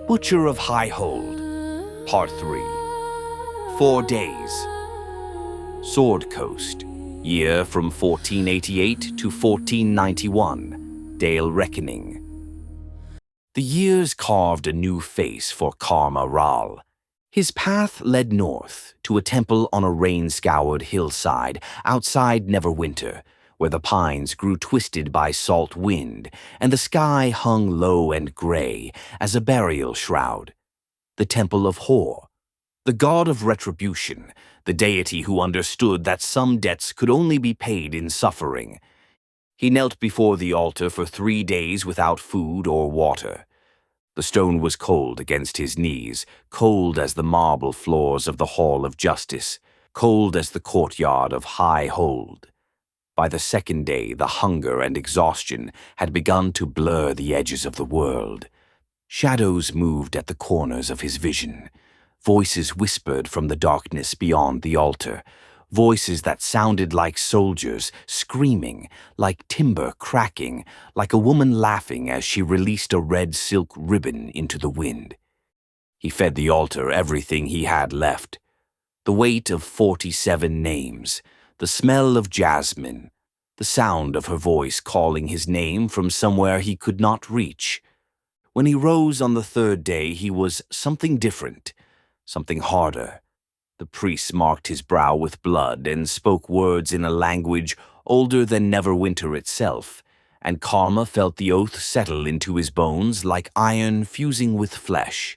Butcher of Highhold, Part 3. 4 days. Sword Coast, year from 1488 to 1491, Dale Reckoning. The years carved a new face for Kharma Raal. His path led north to a temple on a rain-scoured hillside outside Neverwinter, where the pines grew twisted by salt wind and the sky hung low and gray as a burial shroud. The Temple of Hor, the god of retribution, the deity who understood that some debts could only be paid in suffering. He knelt before the altar for 3 days without food or water. The stone was cold against his knees, cold as the marble floors of the Hall of Justice, cold as the courtyard of High Hold. By the second day, the hunger and exhaustion had begun to blur the edges of the world. Shadows moved at the corners of his vision. Voices whispered from the darkness beyond the altar, voices that sounded like soldiers screaming, like timber cracking, like a woman laughing as she released a red silk ribbon into the wind. He fed the altar everything he had left. The weight of 47 names, the smell of jasmine, the sound of her voice calling his name from somewhere he could not reach. When he rose on the 3rd day, he was something different, something harder. The priest marked his brow with blood and spoke words in a language older than Neverwinter itself, and Kharma felt the oath settle into his bones like iron fusing with flesh.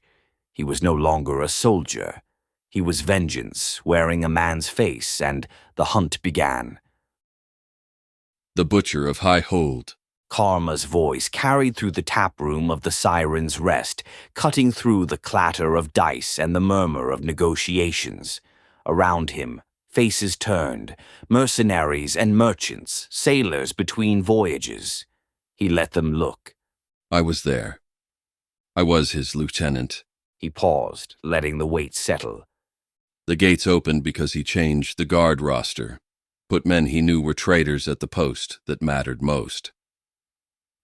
He was no longer a soldier. He was vengeance, wearing a man's face, and the hunt began. The Butcher of High Hold. Kharma's voice carried through the taproom of the Siren's Rest, cutting through the clatter of dice and the murmur of negotiations. Around him, faces turned, mercenaries and merchants, sailors between voyages. He let them look. I was there. I was his lieutenant. He paused, letting the weight settle. The gates opened because he changed the guard roster, put men he knew were traitors at the post that mattered most.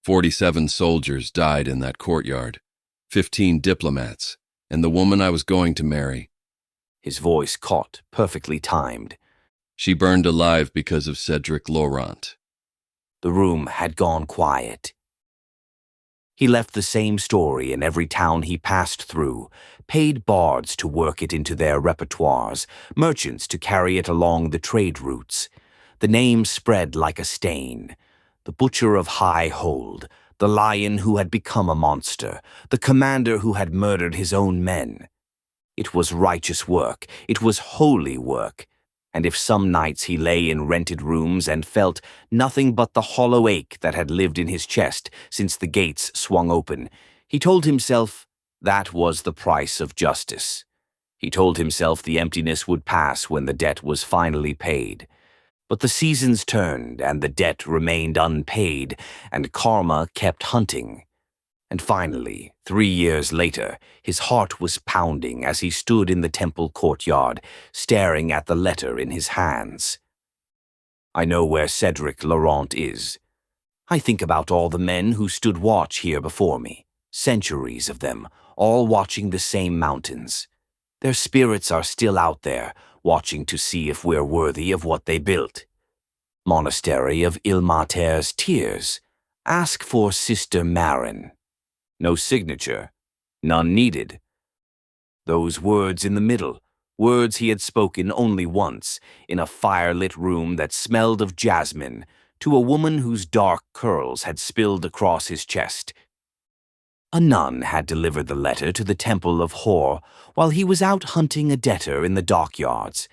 47 soldiers died in that courtyard, 15 diplomats, and the woman I was going to marry. His voice caught, perfectly timed. She burned alive because of Cedric Laurent. The room had gone quiet. He left the same story in every town he passed through, paid bards to work it into their repertoires, merchants to carry it along the trade routes. The name spread like a stain. The Butcher of High Hold, the lion who had become a monster, the commander who had murdered his own men. It was righteous work, it was holy work, and if some nights he lay in rented rooms and felt nothing but the hollow ache that had lived in his chest since the gates swung open, he told himself that was the price of justice. He told himself the emptiness would pass when the debt was finally paid. But the seasons turned and the debt remained unpaid, and Kharma kept hunting. And finally, 3 years later, his heart was pounding as he stood in the temple courtyard, staring at the letter in his hands. I know where Cedric Laurent is. I think about all the men who stood watch here before me, centuries of them, all watching the same mountains. Their spirits are still out there, watching to see if we're worthy of what they built. Monastery of Ilmater's Tears. Ask for Sister Marin. No signature. None needed. Those words in the middle, words he had spoken only once, in a fire-lit room that smelled of jasmine, to a woman whose dark curls had spilled across his chest. A nun had delivered the letter to the Temple of Hor while he was out hunting a debtor in the dockyards.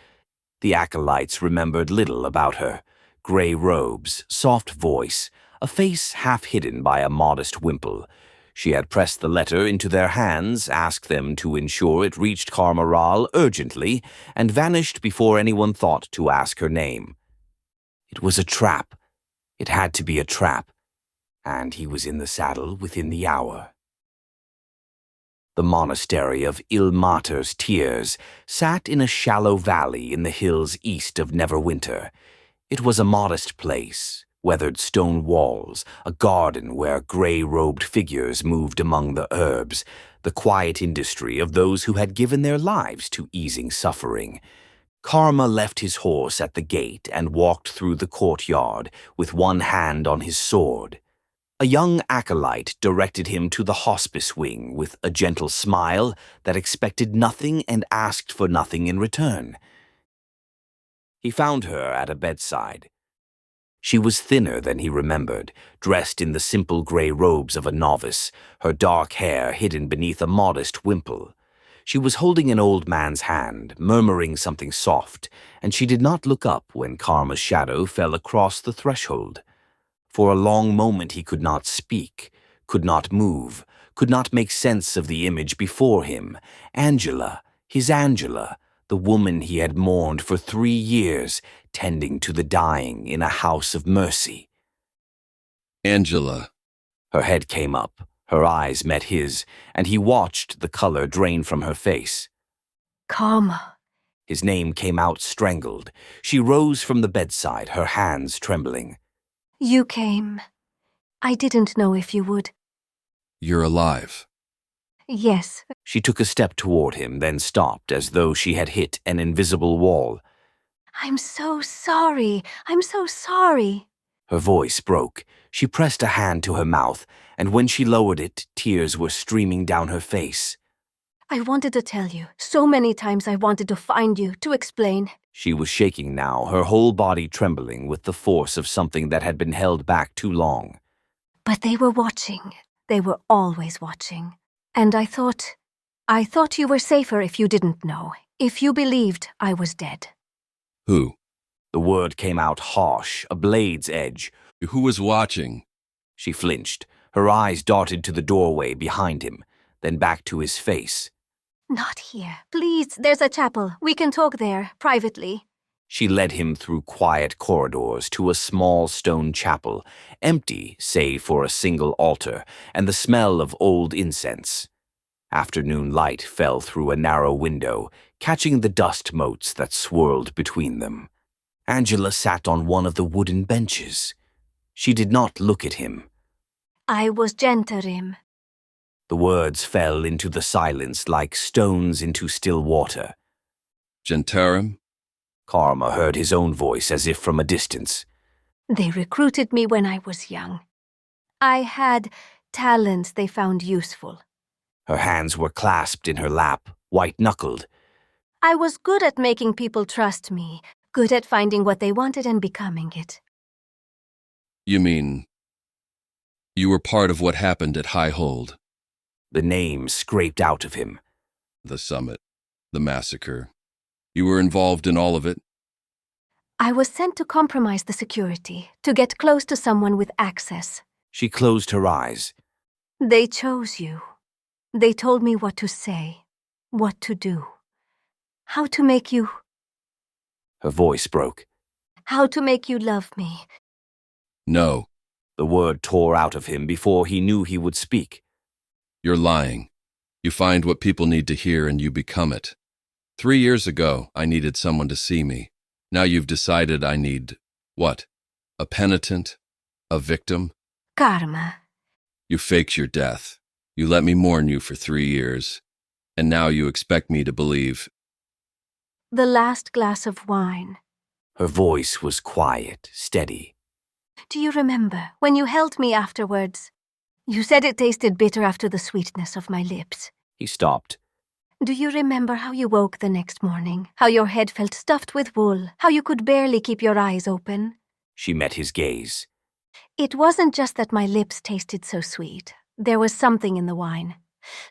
The acolytes remembered little about her. Gray robes, soft voice, a face half hidden by a modest wimple. She had pressed the letter into their hands, asked them to ensure it reached Kharma Raal urgently, and vanished before anyone thought to ask her name. It was a trap. It had to be a trap. And he was in the saddle within the hour. The monastery of Ilmater's Tears sat in a shallow valley in the hills east of Neverwinter. It was a modest place, weathered stone walls, a garden where gray-robed figures moved among the herbs, the quiet industry of those who had given their lives to easing suffering. Kharma left his horse at the gate and walked through the courtyard with one hand on his sword. A young acolyte directed him to the hospice wing with a gentle smile that expected nothing and asked for nothing in return. He found her at a bedside. She was thinner than he remembered, dressed in the simple gray robes of a novice, her dark hair hidden beneath a modest wimple. She was holding an old man's hand, murmuring something soft, and she did not look up when Kharma's shadow fell across the threshold. For a long moment he could not speak, could not move, could not make sense of the image before him. Angela, his Angela, the woman he had mourned for 3 years, tending to the dying in a house of mercy. Angela. Her head came up, her eyes met his, and he watched the color drain from her face. Kharma. His name came out strangled. She rose from the bedside, her hands trembling. You came. I didn't know if you would. You're alive. Yes. She took a step toward him, then stopped as though she had hit an invisible wall. I'm so sorry. I'm so sorry. Her voice broke. She pressed a hand to her mouth, and when she lowered it, tears were streaming down her face. I wanted to tell you. So many times I wanted to find you, to explain. She was shaking now, her whole body trembling with the force of something that had been held back too long. But they were watching. They were always watching. And I thought you were safer if you didn't know, if you believed I was dead. Who? The word came out harsh, a blade's edge. Who was watching? She flinched. Her eyes darted to the doorway behind him, then back to his face. Not here. Please, there's a chapel. We can talk there, privately. She led him through quiet corridors to a small stone chapel, empty save for a single altar and the smell of old incense. Afternoon light fell through a narrow window, catching the dust motes that swirled between them. Angela sat on one of the wooden benches. She did not look at him. I was Gentarim. The words fell into the silence like stones into still water. Gentarim? Kharma heard his own voice as if from a distance. They recruited me when I was young. I had talents they found useful. Her hands were clasped in her lap, white-knuckled. I was good at making people trust me, good at finding what they wanted and becoming it. You mean you were part of what happened at High Hold? The name scraped out of him. The summit, the massacre. You were involved in all of it? I was sent to compromise the security, to get close to someone with access. She closed her eyes. They chose you. They told me what to say, what to do, how to make you... Her voice broke. How to make you love me. No. The word tore out of him before he knew he would speak. You're lying. You find what people need to hear and you become it. 3 years ago, I needed someone to see me. Now you've decided I need, what? A penitent? A victim? Kharma. You faked your death. You let me mourn you for 3 years. And now you expect me to believe. The last glass of wine. Her voice was quiet, steady. Do you remember when you held me afterwards? You said it tasted bitter after the sweetness of my lips. He stopped. Do you remember how you woke the next morning? How your head felt stuffed with wool? How you could barely keep your eyes open? She met his gaze. It wasn't just that my lips tasted so sweet. There was something in the wine.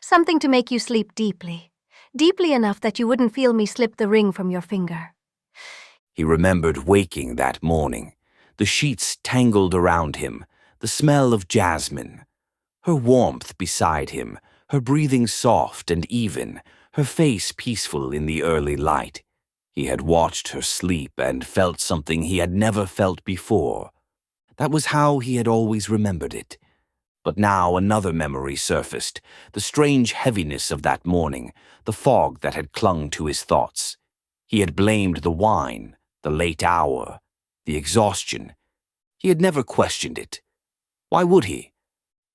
Something to make you sleep deeply. Deeply enough that you wouldn't feel me slip the ring from your finger. He remembered waking that morning. The sheets tangled around him, the smell of jasmine. Her warmth beside him, her breathing soft and even, her face peaceful in the early light. He had watched her sleep and felt something he had never felt before. That was how he had always remembered it. But now another memory surfaced, the strange heaviness of that morning, the fog that had clung to his thoughts. He had blamed the wine, the late hour, the exhaustion. He had never questioned it. Why would he?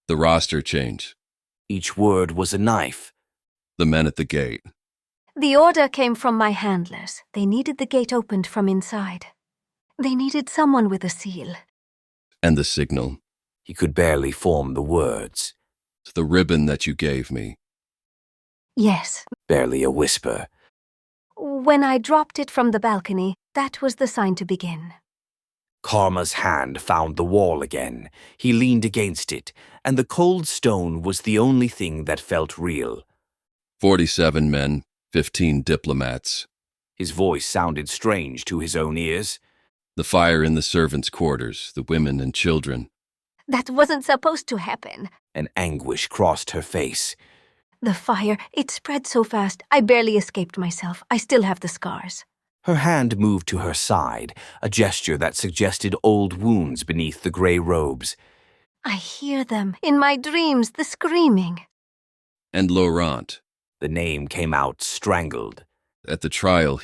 The roster change. Each word was a knife. The men at the gate. The order came from my handlers. They needed the gate opened from inside. They needed someone with a seal. And the signal. He could barely form the words. The ribbon that you gave me. Yes. Barely a whisper. When I dropped it from the balcony, that was the sign to begin. Kharma's hand found the wall again. He leaned against it, and the cold stone was the only thing that felt real. 47 men, 15 diplomats. His voice sounded strange to his own ears. The fire in the servants' quarters, the women and children. That wasn't supposed to happen. An anguish crossed her face. The fire, it spread so fast, I barely escaped myself. I still have the scars. Her hand moved to her side, a gesture that suggested old wounds beneath the gray robes. I hear them, in my dreams, the screaming. And Laurent. The name came out strangled. At the trial,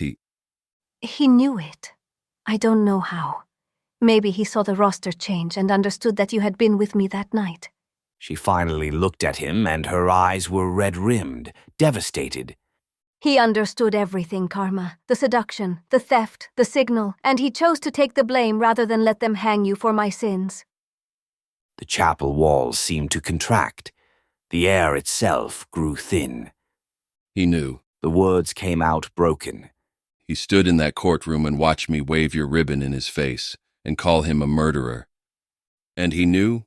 He knew it. I don't know how. Maybe he saw the roster change and understood that you had been with me that night. She finally looked at him, and her eyes were red-rimmed, devastated. He understood everything, Kharma. The seduction, the theft, the signal, and he chose to take the blame rather than let them hang you for my sins. The chapel walls seemed to contract. The air itself grew thin. He knew. The words came out broken. He stood in that courtroom and watched me wave your ribbon in his face and call him a murderer. And he knew?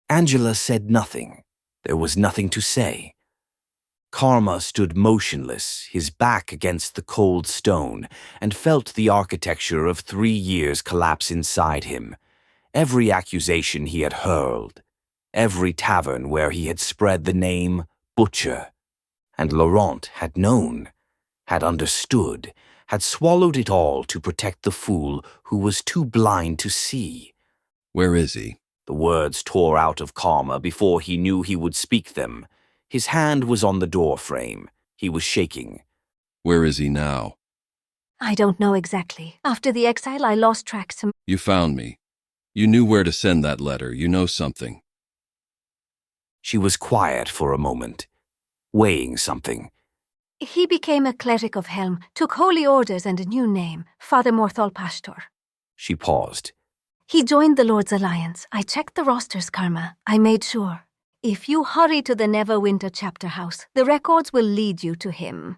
Angela said nothing. There was nothing to say. Kharma stood motionless, his back against the cold stone, and felt the architecture of 3 years collapse inside him. Every accusation he had hurled, every tavern where he had spread the name Butcher. And Laurent had known, had understood, had swallowed it all to protect the fool who was too blind to see. Where is he? The words tore out of Kharma before he knew he would speak them. His hand was on the door frame. He was shaking. Where is he now? I don't know exactly. After the exile, I lost track some. You found me. You knew where to send that letter. You know something. She was quiet for a moment, weighing something. He became a cleric of Helm, took holy orders and a new name, Father Morthal Pastor. She paused. He joined the Lord's Alliance. I checked the rosters, Kharma. I made sure. If you hurry to the Neverwinter chapter house, the records will lead you to him.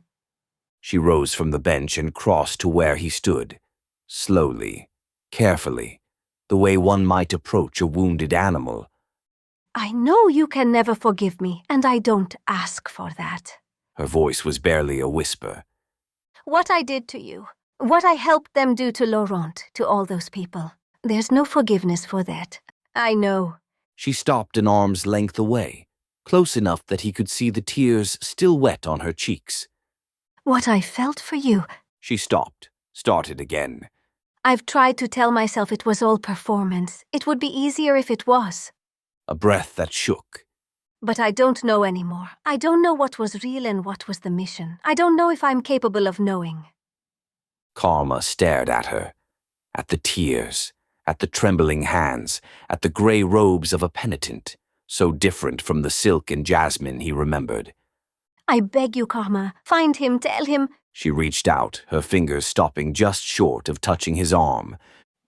She rose from the bench and crossed to where he stood. Slowly, carefully, the way one might approach a wounded animal. I know you can never forgive me, and I don't ask for that. Her voice was barely a whisper. What I did to you, what I helped them do to Laurent, to all those people, there's no forgiveness for that. I know. She stopped an arm's length away, close enough that he could see the tears still wet on her cheeks. What I felt for you. She stopped, started again. I've tried to tell myself it was all performance. It would be easier if it was. A breath that shook. But I don't know anymore. I don't know what was real and what was the mission. I don't know if I'm capable of knowing. Kharma stared at her, at the tears, at the trembling hands, at the gray robes of a penitent, so different from the silk and jasmine he remembered. I beg you, Kharma, find him, tell him. She reached out, her fingers stopping just short of touching his arm.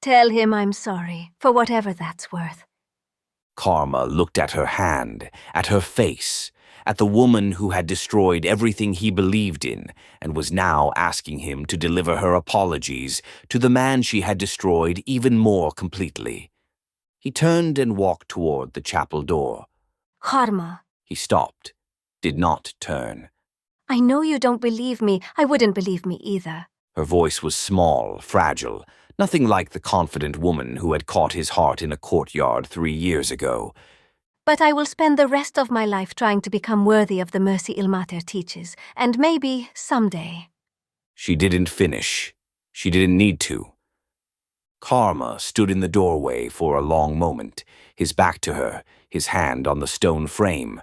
Tell him I'm sorry, for whatever that's worth. Kharma looked at her hand, at her face, at the woman who had destroyed everything he believed in and was now asking him to deliver her apologies to the man she had destroyed even more completely. He turned and walked toward the chapel door. Kharma. He stopped, did not turn. I know you don't believe me. I wouldn't believe me either. Her voice was small, fragile, nothing like the confident woman who had caught his heart in a courtyard 3 years ago. But I will spend the rest of my life trying to become worthy of the mercy Ilmater teaches, and maybe someday. She didn't finish. She didn't need to. Kharma stood in the doorway for a long moment, his back to her, his hand on the stone frame.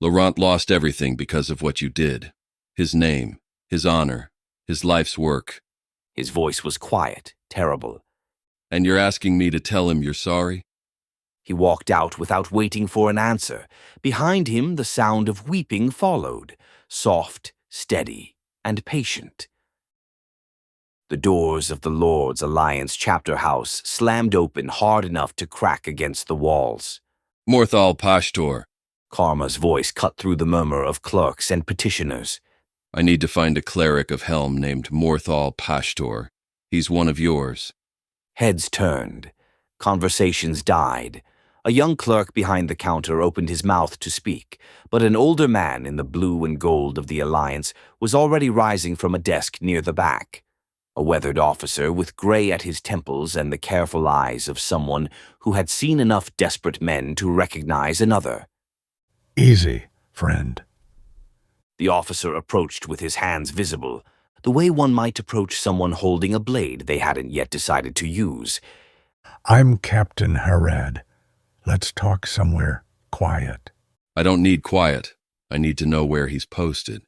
Laurent lost everything because of what you did. His name, his honor, his life's work. His voice was quiet, terrible. And you're asking me to tell him you're sorry? He walked out without waiting for an answer. Behind him, the sound of weeping followed, soft, steady, and patient. The doors of the Lord's Alliance chapter house slammed open hard enough to crack against the walls. Morthal Pashtor, Kharma's voice cut through the murmur of clerks and petitioners. I need to find a cleric of Helm named Morthal Pashtor. He's one of yours. Heads turned. Conversations died. A young clerk behind the counter opened his mouth to speak, but an older man in the blue and gold of the Alliance was already rising from a desk near the back. A weathered officer with gray at his temples and the careful eyes of someone who had seen enough desperate men to recognize another. Easy, friend. The officer approached with his hands visible, the way one might approach someone holding a blade they hadn't yet decided to use. I'm Captain Harad. Let's talk somewhere quiet. I don't need quiet. I need to know where he's posted.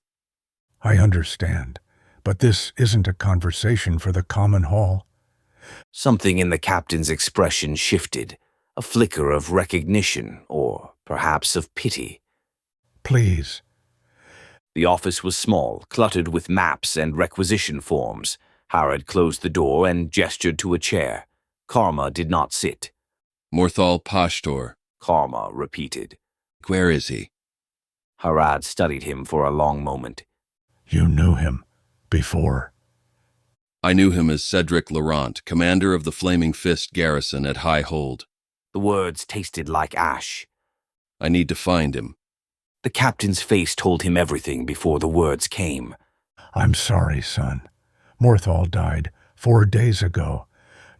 I understand, but this isn't a conversation for the common hall. Something in the captain's expression shifted, a flicker of recognition, or perhaps of pity. Please. The office was small, cluttered with maps and requisition forms. Harad closed the door and gestured to a chair. Kharma did not sit. Morthal Pashtor, Kharma repeated. where is he? Harad studied him for a long moment. You knew him before. I knew him as Cedric Laurent, commander of the Flaming Fist garrison at High Hold. The words tasted like ash. I need to find him. The captain's face told him everything before the words came. I'm sorry, son. Morthal died 4 days ago,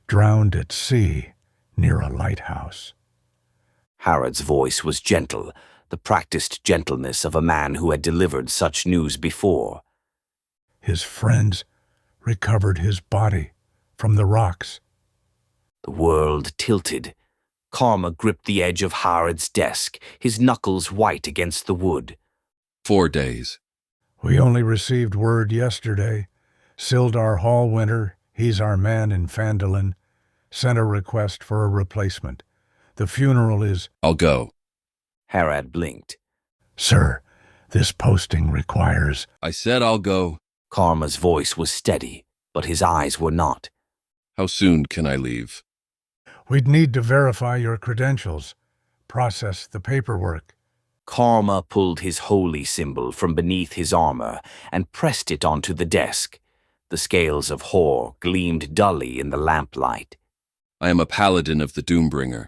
drowned at sea near a lighthouse. Harad's voice was gentle, the practiced gentleness of a man who had delivered such news before. His friends recovered his body from the rocks. The world tilted. Kharma gripped the edge of Harad's desk, his knuckles white against the wood. 4 days. We only received word yesterday. Sildar Hallwinter, he's our man in Phandalin, sent a request for a replacement. The funeral is— I'll go. Harad blinked. Sir, this posting requires— I said I'll go. Kharma's voice was steady, but his eyes were not. How soon can I leave? We'd need to verify your credentials, process the paperwork. Kharma pulled his holy symbol from beneath his armor and pressed it onto the desk. The scales of Hor gleamed dully in the lamplight. I am a paladin of the Doombringer.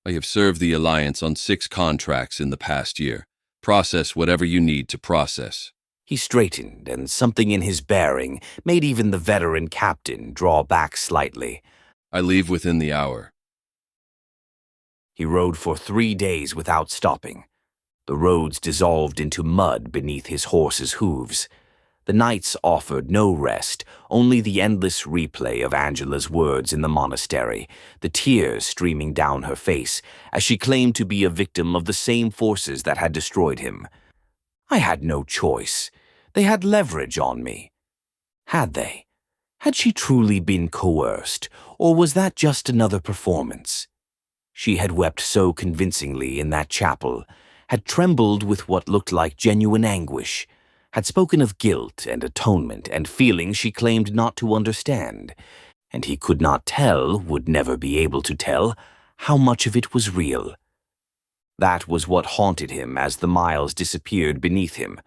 I have served the Alliance on 6 contracts in the past year. Process whatever you need to process. He straightened, and something in his bearing made even the veteran captain draw back slightly. I leave within the hour. He rode for 3 days without stopping. The roads dissolved into mud beneath his horse's hooves. The nights offered no rest, only the endless replay of Angela's words in the monastery, the tears streaming down her face as she claimed to be a victim of the same forces that had destroyed him. I had no choice. They had leverage on me. Had they? Had she truly been coerced, or was that just another performance? She had wept so convincingly in that chapel, had trembled with what looked like genuine anguish, had spoken of guilt and atonement and feelings she claimed not to understand, and he could not tell, would never be able to tell, how much of it was real. That was what haunted him as the miles disappeared beneath him.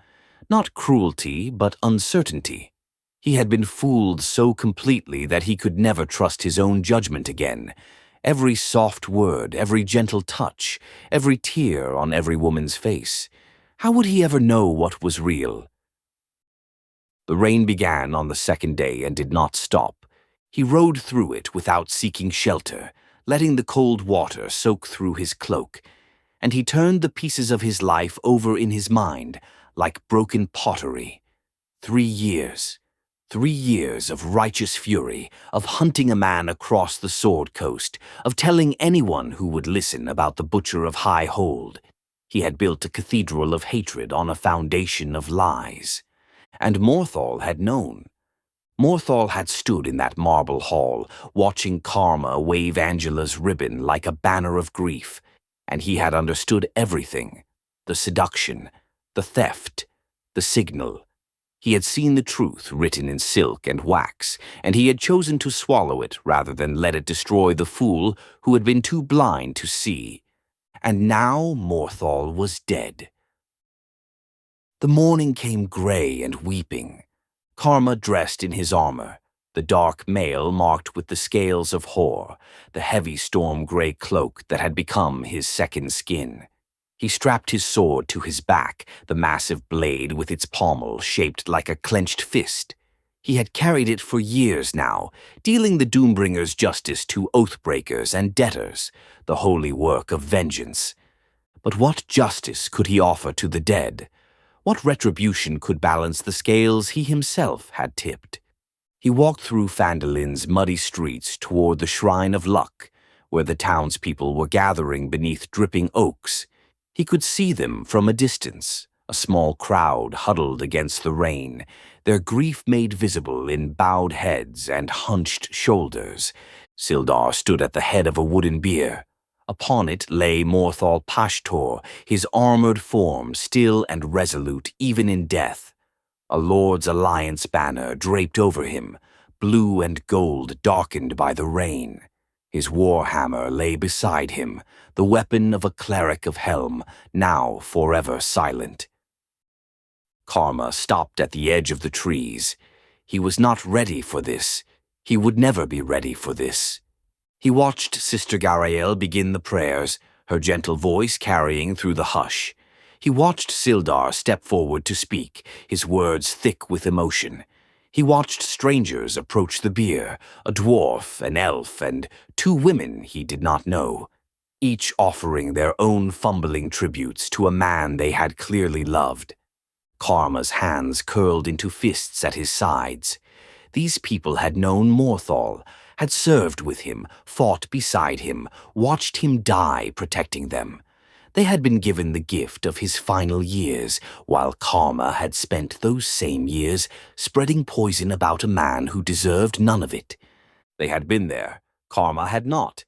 Not cruelty, but uncertainty. He had been fooled so completely that he could never trust his own judgment again. Every soft word, every gentle touch, every tear on every woman's face. How would he ever know what was real? The rain began on the 2nd day and did not stop. He rode through it without seeking shelter, letting the cold water soak through his cloak, and he turned the pieces of his life over in his mind like broken pottery. 3 years. 3 years of righteous fury, of hunting a man across the Sword Coast, of telling anyone who would listen about the Butcher of High Hold. He had built a cathedral of hatred on a foundation of lies. And Morthal had known. Morthal had stood in that marble hall, watching Kharma wave Angela's ribbon like a banner of grief, and he had understood everything: the seduction, the theft, the signal. He had seen the truth written in silk and wax, and he had chosen to swallow it rather than let it destroy the fool who had been too blind to see. And now Morthal was dead. The morning came grey and weeping. Kharma dressed in his armor, the dark mail marked with the scales of Hor, the heavy storm-grey cloak that had become his second skin. He strapped his sword to his back, the massive blade with its pommel shaped like a clenched fist. He had carried it for years now, dealing the Doombringer's justice to oathbreakers and debtors, the holy work of vengeance. But what justice could he offer to the dead? What retribution could balance the scales he himself had tipped? He walked through Phandolin's muddy streets toward the Shrine of Luck, where the townspeople were gathering beneath dripping oaks. He could see them from a distance, a small crowd huddled against the rain, their grief made visible in bowed heads and hunched shoulders. Sildar stood at the head of a wooden bier. Upon it lay Morthal Pashtor, his armored form still and resolute even in death. A Lord's Alliance banner draped over him, blue and gold darkened by the rain. His warhammer lay beside him, the weapon of a cleric of Helm, now forever silent. Kharma stopped at the edge of the trees. He was not ready for this. He would never be ready for this. He watched Sister Garael begin the prayers, her gentle voice carrying through the hush. He watched Sildar step forward to speak, his words thick with emotion. He watched strangers approach the bier, a dwarf, an elf, and 2 women he did not know, each offering their own fumbling tributes to a man they had clearly loved. Kharma's hands curled into fists at his sides. These people had known Morthal, had served with him, fought beside him, watched him die protecting them. They had been given the gift of his final years, while Kharma had spent those same years spreading poison about a man who deserved none of it. They had been there, Kharma had not.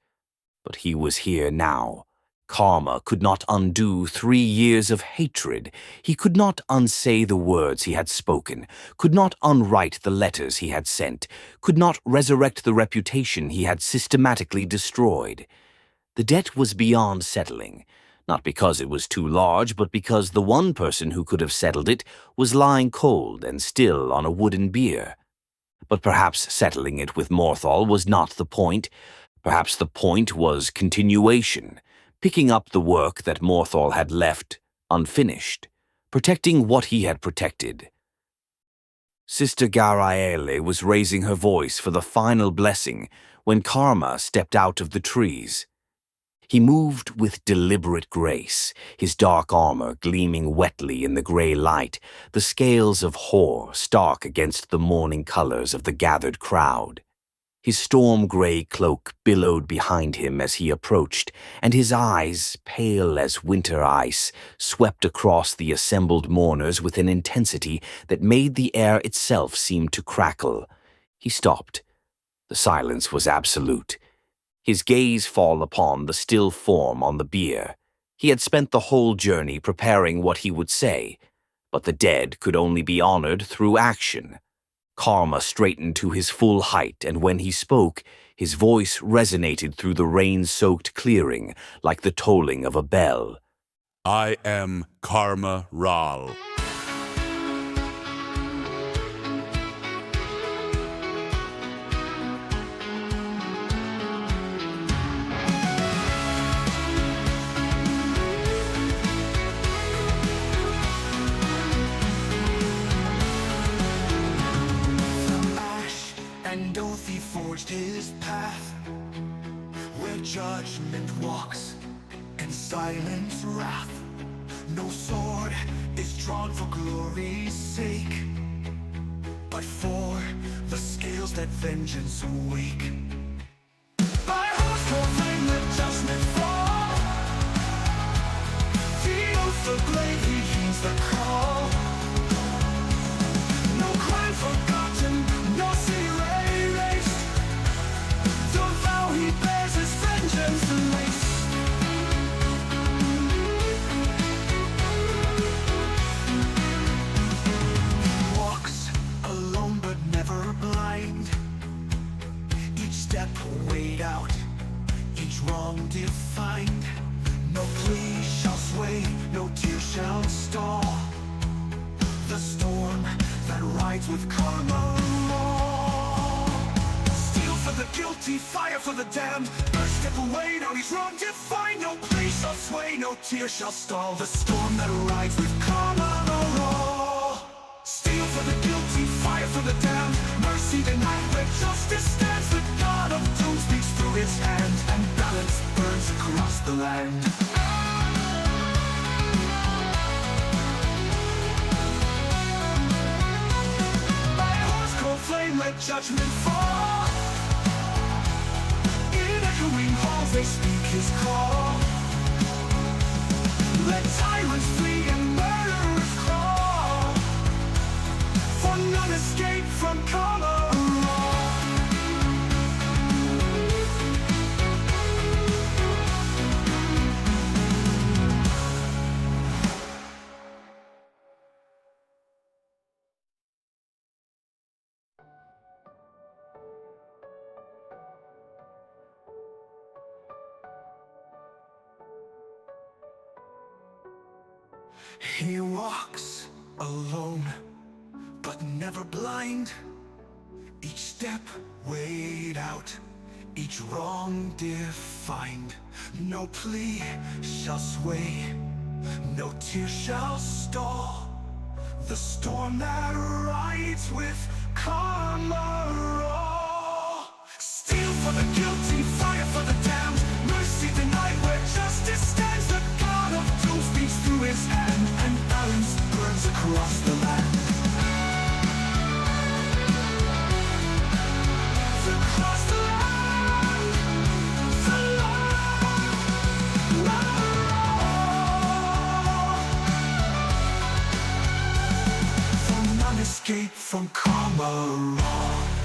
But he was here now. Kharma could not undo 3 years of hatred. He could not unsay the words he had spoken, could not unwrite the letters he had sent, could not resurrect the reputation he had systematically destroyed. The debt was beyond settling, not because it was too large, but because the one person who could have settled it was lying cold and still on a wooden bier. But perhaps settling it with Morthal was not the point. Perhaps the point was continuation, picking up the work that Morthal had left unfinished, protecting what he had protected. Sister Garaele was raising her voice for the final blessing when Kharma stepped out of the trees. He moved with deliberate grace, his dark armor gleaming wetly in the grey light, the scales of Hor stark against the morning colors of the gathered crowd. His storm-grey cloak billowed behind him as he approached, and his eyes, pale as winter ice, swept across the assembled mourners with an intensity that made the air itself seem to crackle. He stopped. The silence was absolute. His gaze fall upon the still form on the bier. He had spent the whole journey preparing what he would say, but the dead could only be honored through action. Kharma straightened to his full height, and when he spoke, his voice resonated through the rain-soaked clearing like the tolling of a bell. I am Kharma Raal. And oath he forged his path, where judgment walks and silence wrath. No sword is drawn for glory's sake, but for the scales that vengeance awake. By whose proclaim the judgment fall? The oath of blade, he heeds the call. No crime forgotten, no sin step weighed out, each wrong defined. No plea shall sway, no tear shall stall the storm that rides with Kharma Raal. Steel for the guilty, fire for the damned. First step away, now he's wrong defined. No plea shall sway, no tear shall stall the storm that rides with Kharma Raal. Steel for the guilty, fire for the damned. Mercy denied where justice stands. The God of doom speaks through his hand, and balance burns across the land. By horse cold flame let judgment fall. In echoing halls they speak his call. Let tyrants flee and murderers crawl, for none escape from Kharma Raal. He walks alone, but never blind. Each step weighed out, each wrong defined. No plea shall sway, no tear shall stall the storm that rides with Kharma Raal. Steel for the guilty, fire for the damned. Mercy denied where justice stands. The God of doom speaks through his hand, and balance burns across the land. Across the land, the land. For none escape from Kharma Raal.